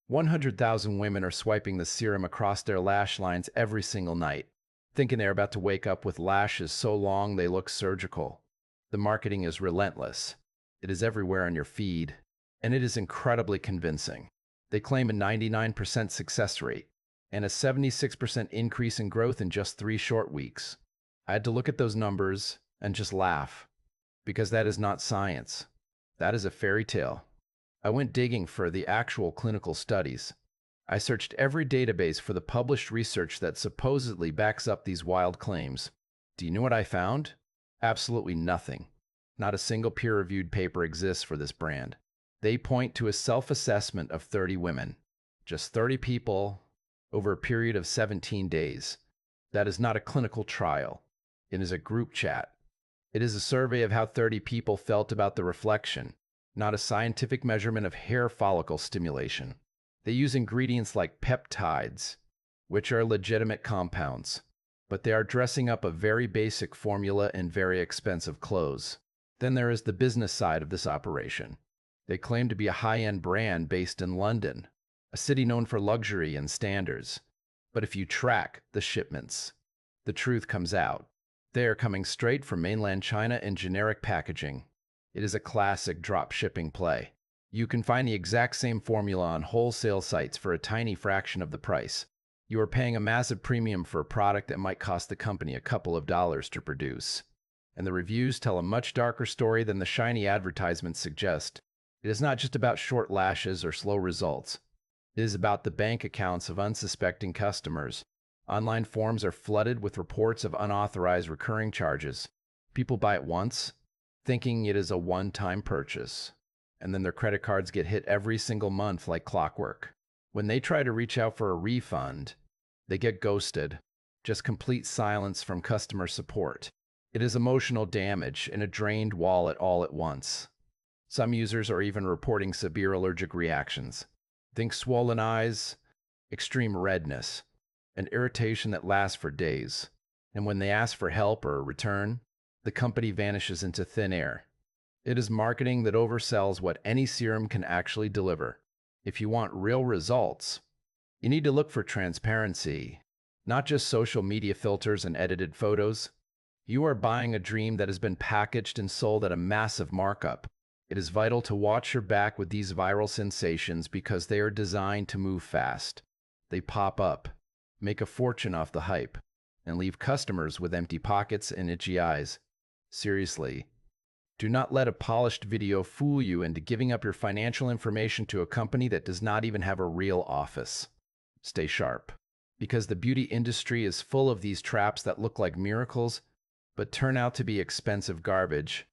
100,000 women are swiping the serum across their lash lines every single night, thinking they're about to wake up with lashes so long they look surgical. The marketing is relentless. It is everywhere on your feed, and it is incredibly convincing. They claim a 99% success rate and a 76% increase in growth in just 3 short weeks. I had to look at those numbers and just laugh, because that is not science. That is a fairy tale. I went digging for the actual clinical studies. I searched every database for the published research that supposedly backs up these wild claims. Do you know what I found? Absolutely nothing. Not a single peer-reviewed paper exists for this brand. They point to a self-assessment of 30 women. Just 30 people over a period of 17 days. That is not a clinical trial. It is a group chat. It is a survey of how 30 people felt about the reflection, not a scientific measurement of hair follicle stimulation. They use ingredients like peptides, which are legitimate compounds, but they are dressing up a very basic formula in very expensive clothes. Then there is the business side of this operation. They claim to be a high-end brand based in London, a city known for luxury and standards. But if you track the shipments, the truth comes out. They are coming straight from mainland China in generic packaging. It is a classic drop shipping play. You can find the exact same formula on wholesale sites for a tiny fraction of the price. You are paying a massive premium for a product that might cost the company a couple of dollars to produce. And the reviews tell a much darker story than the shiny advertisements suggest. It is not just about short lashes or slow results. It is about the bank accounts of unsuspecting customers. Online forums are flooded with reports of unauthorized recurring charges. People buy it once, thinking it is a one-time purchase, and then their credit cards get hit every single month like clockwork. When they try to reach out for a refund, they get ghosted. Just complete silence from customer support. It is emotional damage and a drained wallet all at once. Some users are even reporting severe allergic reactions. Think swollen eyes, extreme redness, and irritation that lasts for days. And when they ask for help or a return, the company vanishes into thin air. It is marketing that oversells what any serum can actually deliver. If you want real results, you need to look for transparency, not just social media filters and edited photos. You are buying a dream that has been packaged and sold at a massive markup. It is vital to watch your back with these viral sensations because they are designed to move fast. They pop up, make a fortune off the hype, and leave customers with empty pockets and itchy eyes. Seriously, do not let a polished video fool you into giving up your financial information to a company that does not even have a real office. Stay sharp, because the beauty industry is full of these traps that look like miracles, but turn out to be expensive garbage.